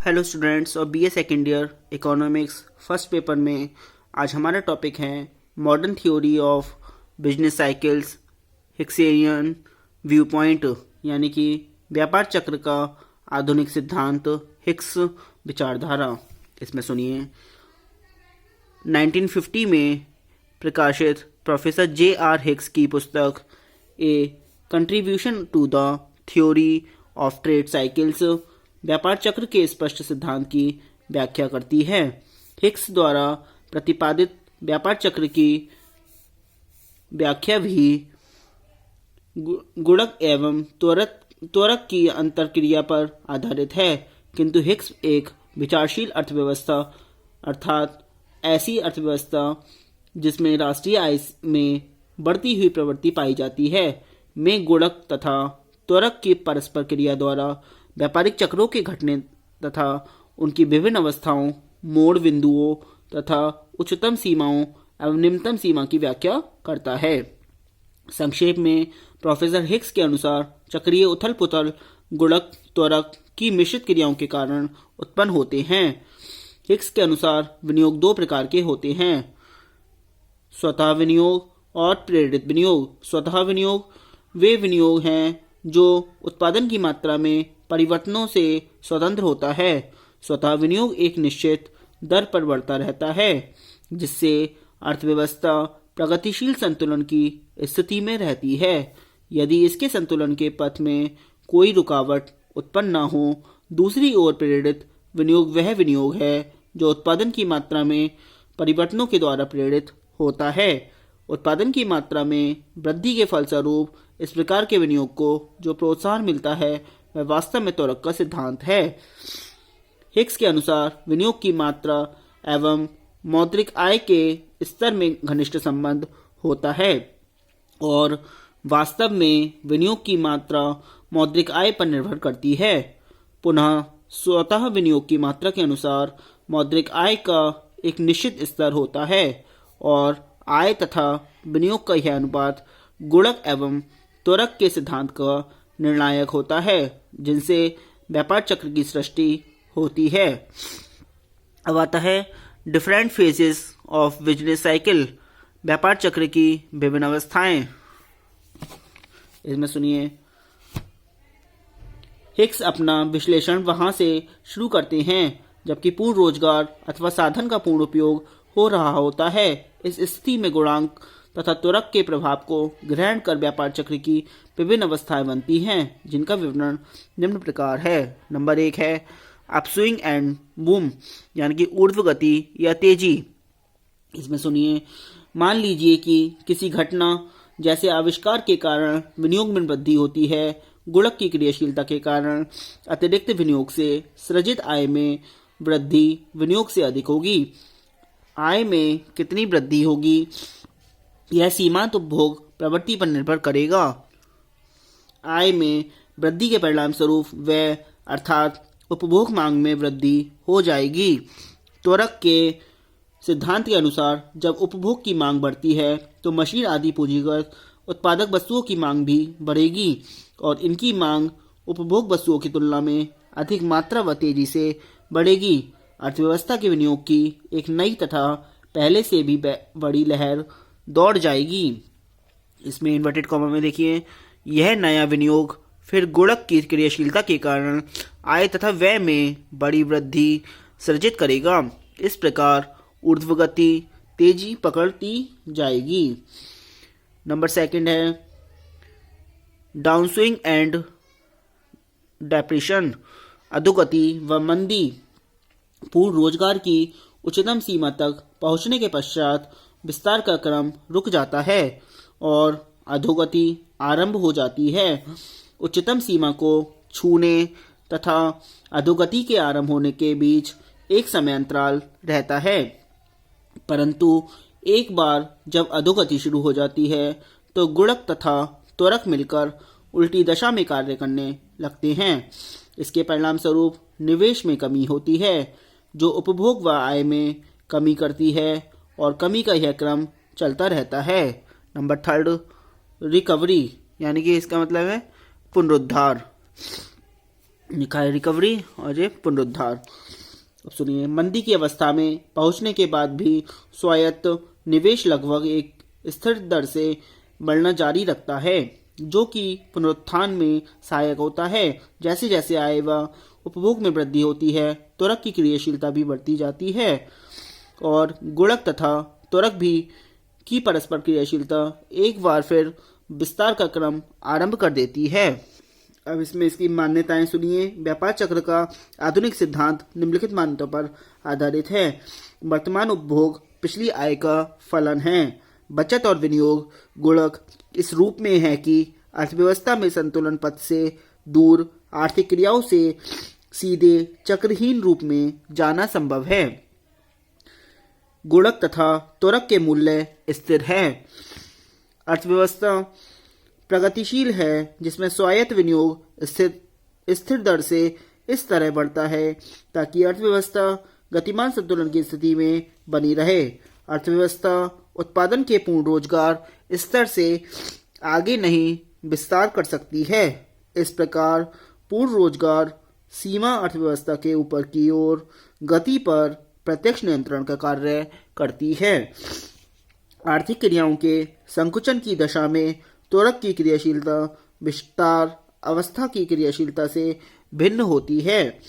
Hello students और BA second year economics first paper में आज हमारा टॉपिक है modern theory of business cycles Hicksian view point, यानी कि व्यापार चक्र का आधुनिक सिद्धांत हिक्स विचारधारा। इसमें सुनिए 1950 में प्रकाशित प्रोफेसर जे.आर. हिक्स की पुस्तक a contribution to the theory of trade cycles व्यापार चक्र के स्पष्ट सिद्धांत की व्याख्या करती है। हिक्स द्वारा प्रतिपादित व्यापार चक्र की व्याख्या भी गुणक एवं त्वरक की अंतरक्रिया पर आधारित है, किंतु हिक्स एक विचारशील अर्थव्यवस्था अर्थात ऐसी अर्थव्यवस्था जिसमें राष्ट्रीय आय में बढ़ती हुई प्रवृत्ति पाई जाती है में गुणक तथा त्वरक की परस्पर क्रिया द्वारा व्यापारिक चक्रों के घटने तथा उनकी विभिन्न अवस्थाओं, मोड़ बिंदुओं तथा उच्चतम सीमाओं एवं निम्नतम सीमा की व्याख्या करता है। संक्षेप में प्रोफेसर हिक्स के अनुसार चक्रीय उथल पुथल गुणक त्वरक की मिश्रित क्रियाओं के कारण उत्पन्न होते हैं। हिक्स के अनुसार विनियोग दो प्रकार के होते हैं, स्वतः विनियोग और प्रेरित विनियोग। स्वतः विनियोग वे विनियोग हैं जो उत्पादन की मात्रा में परिवर्तनों से स्वतंत्र होता है। स्वतः विनियोग एक निश्चित दर पर बढ़ता रहता है, जिससे अर्थव्यवस्था प्रगतिशील संतुलन की स्थिति में रहती है। यदि इसके संतुलन के पथ में कोई रुकावट उत्पन्न न हो। दूसरी ओर प्रेरित विनियोग वह विनियोग है जो उत्पादन की मात्रा में परिवर्तनों के द्वारा प्रेरित होता है। उत्पादन की मात्रा में वृद्धि के फलस्वरूप इस प्रकार के विनियोग को जो प्रोत्साहन मिलता है वह वास्तव में त्वरक का सिद्धांत है। हिक्स के अनुसार विनियोग की मात्रा एवं मौद्रिक आय के स्तर में घनिष्ठ संबंध होता है और वास्तव में विनियोग की मात्रा मौद्रिक आय पर निर्भर करती है। पुनः स्वतः विनियोग की मात्रा के अनुसार मौद्रिक आय का एक निश्चित स्तर होता है और आय तथा विनियोग का यह अनुपात गुणक एवं त्वरक के सिद्धांत का निर्णायक होता है, जिनसे व्यापार चक्र की सृष्टि होती है। अब आता है different phases of business cycle व्यापार चक्र की विभिन्न अवस्थाएं। इसमें सुनिए हिक्स अपना विश्लेषण वहां से शुरू करते हैं जबकि पूर्ण रोजगार अथवा साधन का पूर्ण उपयोग हो रहा होता है। इस स्थिति में गुणांक तथा त्वरक के प्रभाव को ग्रहण कर व्यापार चक्र की विभिन्न अवस्थाएं बनती हैं, जिनका विवरण निम्न प्रकार है। नंबर 1 है अपस्विंग एंड बूम, यानी कि ऊर्ध्व गति या तेजी। इसमें सुनिए मान लीजिए कि किसी घटना जैसे आविष्कार के कारण विनियोग में वृद्धि होती है। गुणक की क्रियाशीलता के कारण अतिरिक्त विनियोग से सृजित आय में वृद्धि विनियोग से अधिक होगी। आय में कितनी वृद्धि होगी यह सीमांत उपभोग प्रवृत्ति पर निर्भर करेगा। आय में वृद्धि के परिणाम स्वरूप व्यय अर्थात उपभोग मांग में वृद्धि हो जाएगी। त्वरक के सिद्धांत के अनुसार जब उपभोग की मांग बढ़ती है तो मशीन आदि पूंजीगत उत्पादक वस्तुओं की मांग भी बढ़ेगी और इनकी मांग उपभोग वस्तुओं की तुलना में अधिक मात्रा व तेजी से बढ़ेगी। अर्थव्यवस्था के विनियोग की एक नई तथा पहले से भी बड़ी लहर दौड़ जाएगी। इसमें इन्वर्टेड कॉमा में देखिए यह नया विनियोग फिर गुणक की क्रियाशीलता के कारण आय तथा व्यय में बड़ी वृद्धि सृजित करेगा। इस प्रकार ऊर्ध्वगति तेजी पकड़ती जाएगी। नंबर 2 है डाउनस्विंग एंड डेप्रेशन, अधोगति व मंदी। पूर्ण रोजगार की उच्चतम सीमा तक पहुंचने के पश्चात विस्तार का क्रम रुक जाता है और अधोगति आरंभ हो जाती है। उच्चतम सीमा को छूने तथा अधोगति के आरंभ होने के बीच एक समय अंतराल रहता है, परंतु एक बार जब अधोगति शुरू हो जाती है तो गुणक तथा त्वरक मिलकर उल्टी दशा में कार्य करने लगते हैं। इसके परिणाम स्वरूप निवेश में कमी होती है जो उपभोग व आय में कमी करती है और कमी का यह क्रम चलता रहता है। नंबर 3 रिकवरी, यानी कि इसका मतलब है पुनरुद्धार। लिखा है रिकवरी और ये पुनरुद्धार। अब सुनिए, मंदी की अवस्था में पहुंचने के बाद भी स्वायत्त निवेश लगभग एक स्थिर दर से बढ़ना जारी रखता है, जो कि पुनरुत्थान में सहायक होता है। जैसे जैसे आय व उपभोग में वृद्धि होती है, त्वरक की क्रियाशीलता भी बढ़ती जाती है और गुणक तथा त्वरक भी की परस्पर क्रियाशीलता एक बार फिर विस्तार का क्रम आरंभ कर देती है। अब इसमें इसकी मान्यताएं सुनिए। व्यापार चक्र का आधुनिक सिद्धांत निम्नलिखित मान्यताओं पर आधारित है। वर्तमान उपभोग पिछली आय का फलन है। बचत और विनियोग गुणक इस रूप में है कि अर्थव्यवस्था में संतुलन पथ से दूर आर्थिक क्रियाओं से सीधे चक्रहीन रूप में जाना संभव है। गुणक तथा त्वरक के मूल्य स्थिर है। अर्थव्यवस्था प्रगतिशील है जिसमें स्वायत्त विनियोग स्थिर दर से इस तरह बढ़ता है ताकि अर्थव्यवस्था गतिमान संतुलन की स्थिति में बनी रहे। अर्थव्यवस्था उत्पादन के पूर्ण रोजगार स्तर से आगे नहीं विस्तार कर सकती है। इस प्रकार पूर्ण रोजगार सीमा अर्थव्यवस्था के ऊपर की ओर गति पर प्रत्यक्ष नियंत्रण का कार्य करती है। आर्थिक क्रियाओं के संकुचन की दशा में त्वरक की क्रियाशीलता विस्तार अवस्था की क्रियाशीलता से भिन्न होती है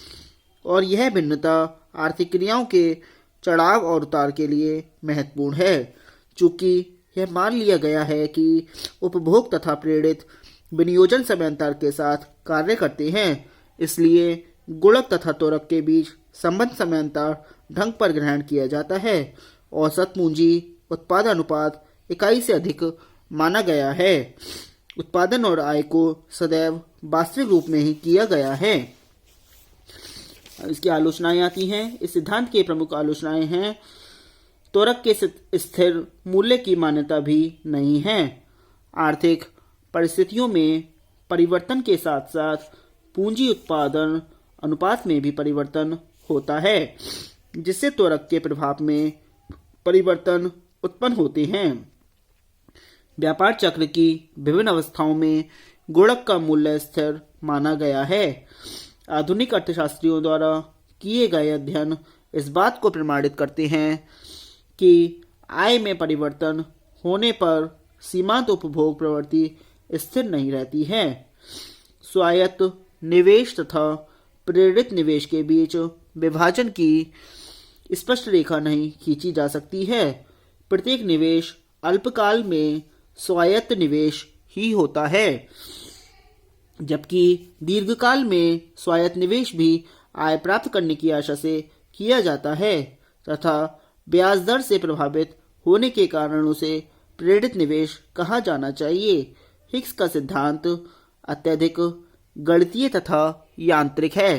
और यह भिन्नता आर्थिक क्रियाओं के चढ़ाव और उतार के लिए महत्वपूर्ण है। चूंकि यह मान लिया गया है कि उपभोग तथा प्रेरित विनियोजन समयांतर के साथ कार्य करते हैं, इसलिए गुणक तथा त्वरक के बीच संबंध समयांतर ढंग पर ग्रहण किया जाता है। औसत पूंजी उत्पादन अनुपात इकाई से अधिक माना गया है। उत्पादन और आय को सदैव वास्तविक रूप में ही किया गया है। इसकी आलोचनाएं आती हैं। इस सिद्धांत के प्रमुख आलोचनाएं हैं, त्वरक के स्थिर मूल्य की मान्यता भी नहीं है। आर्थिक परिस्थितियों में परिवर्तन के साथ साथ पूंजी उत्पादन अनुपात में भी परिवर्तन होता है, जिससे त्वरक के प्रभाव में परिवर्तन उत्पन्न होते हैं। व्यापार चक्र की विभिन्न अवस्थाओं में गुणक का मूल्य स्थिर माना गया है। आधुनिक अर्थशास्त्रियों द्वारा किए गए अध्ययन इस बात को प्रमाणित करते हैं कि आय में परिवर्तन होने पर सीमांत उपभोग प्रवृत्ति स्थिर नहीं रहती है। स्वायत्त निवेश तथा प्रेरित निवेश के बीच विभाजन की स्पष्ट रेखा नहीं खींची जा सकती है। प्रत्येक निवेश अल्पकाल में स्वायत्त निवेश ही होता है, जबकि दीर्घकाल में स्वायत्त निवेश भी आय प्राप्त करने की आशा से किया जाता है तथा ब्याज दर से प्रभावित होने के कारण उसे प्रेरित निवेश कहा जाना चाहिए। हिक्स का सिद्धांत अत्यधिक गणितीय तथा यांत्रिक है,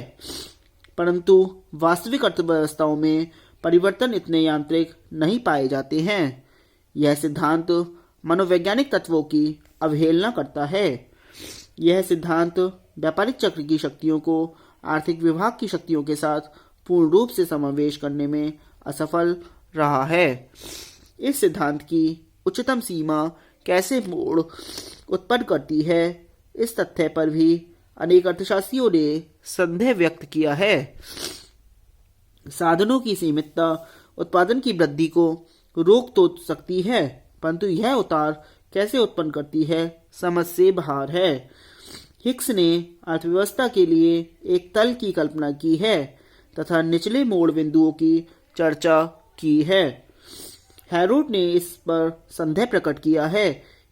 परंतु वास्तविक अर्थव्यवस्थाओं में परिवर्तन इतने यांत्रिक नहीं पाए जाते हैं। यह सिद्धांत मनोवैज्ञानिक तत्वों की अवहेलना करता है। यह सिद्धांत व्यापारिक चक्र की शक्तियों को आर्थिक विभाग की शक्तियों के साथ पूर्ण रूप से समावेश करने में असफल रहा है। इस सिद्धांत की उच्चतम सीमा कैसे मोड़ उत्पन्न करती है, इस तथ्य पर भी अनेक अर्थशास्त्रियों ने संदेह व्यक्त किया है। साधनों की सीमितता उत्पादन की वृद्धि को रोक तो सकती है, परंतु यह उतार कैसे उत्पन्न करती है समझ से बाहर है। हिक्स ने अर्थव्यवस्था के लिए एक तल की कल्पना की है तथा निचले मोड़ बिंदुओं की चर्चा की है। हैरोड ने इस पर संदेह प्रकट किया है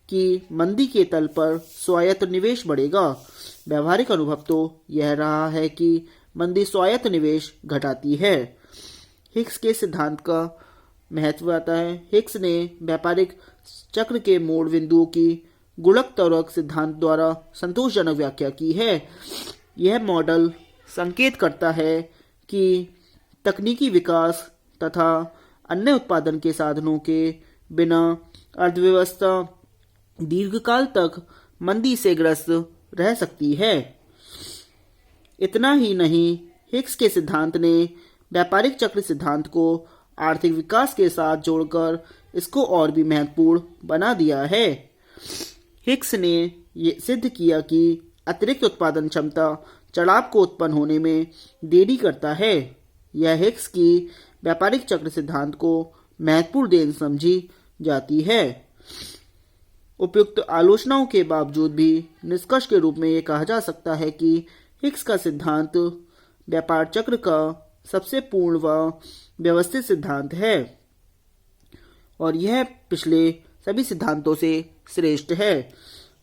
कि मंदी के तल पर स्वायत्त निवेश बढ़ेगा। व्यावहारिक अनुभव तो यह रहा है कि मंदी स्वायत्त निवेश घटाती है। हिक्स के सिद्धांत का महत्व आता है। हिक्स ने व्यापारिक चक्र के मोड़ बिंदुओं की गुणक त्वरक सिद्धांत द्वारा संतोषजनक व्याख्या की है। यह मॉडल संकेत करता है कि तकनीकी विकास तथा अन्य उत्पादन के साधनों के बिना अर्थव्यवस्था दीर्घकाल तक मंदी से ग्रस्त रह सकती है। इतना ही नहीं, हिक्स के सिद्धांत ने व्यापारिक चक्र सिद्धांत को आर्थिक विकास के साथ जोड़कर इसको और भी महत्वपूर्ण बना दिया है। हिक्स ने ये सिद्ध किया कि अतिरिक्त उत्पादन क्षमता चढ़ाव को उत्पन्न होने में देरी करता है। यह हिग्स की व्यापारिक चक्र सिद्धांत को महत्वपूर्ण देन समझी जाती है। उपयुक्त आलोचनाओं के बावजूद भी निष्कर्ष के रूप में यह कहा जा सकता है कि हिग्स का सिद्धांत व्यापार चक्र का सबसे पूर्ण व व्यवस्थित सिद्धांत है और यह पिछले सभी सिद्धांतों से श्रेष्ठ है।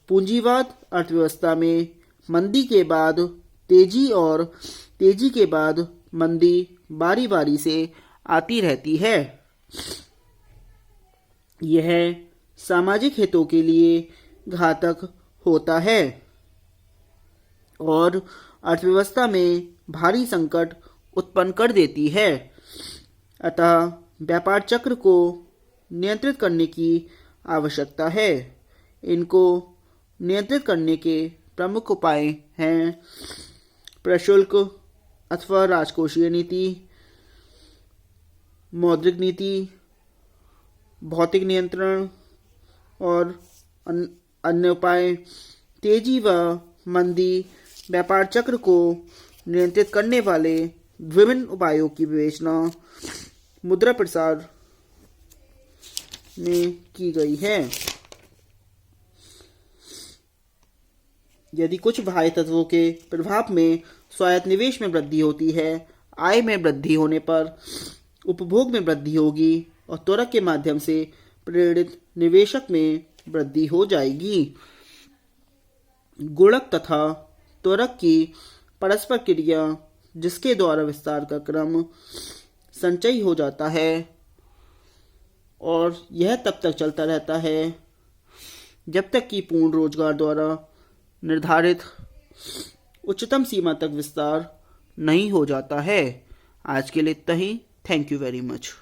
पूंजीवाद अर्थव्यवस्था में मंदी के बाद तेजी और तेजी के बाद मंदी बारी बारी से आती रहती है। यह सामाजिक हितों के लिए घातक होता है और अर्थव्यवस्था में भारी संकट उत्पन्न कर देती है। अतः व्यापार चक्र को नियंत्रित करने की आवश्यकता है। इनको नियंत्रित करने के प्रमुख उपाय हैं प्रशुल्क अथवा राजकोषीय नीति, मौद्रिक नीति, भौतिक नियंत्रण और अन्य उपाय। तेजी व मंदी व्यापार चक्र को नियंत्रित करने वाले विभिन्न उपायों की विवेचना मुद्रा प्रसार में की गई है। यदि कुछ बाह्य तत्वों के प्रभाव में स्वायत्त निवेश में वृद्धि होती है, आय में वृद्धि होने पर उपभोग में वृद्धि होगी और त्वरक के माध्यम से प्रेरित निवेशक में वृद्धि हो जाएगी। गुणक तथा त्वरक की परस्पर क्रिया जिसके द्वारा विस्तार का क्रम संचयी हो जाता है और यह तब तक चलता रहता है जब तक कि पूर्ण रोजगार द्वारा निर्धारित उच्चतम सीमा तक विस्तार नहीं हो जाता है। आज के लिए इतना ही। Thank you very much.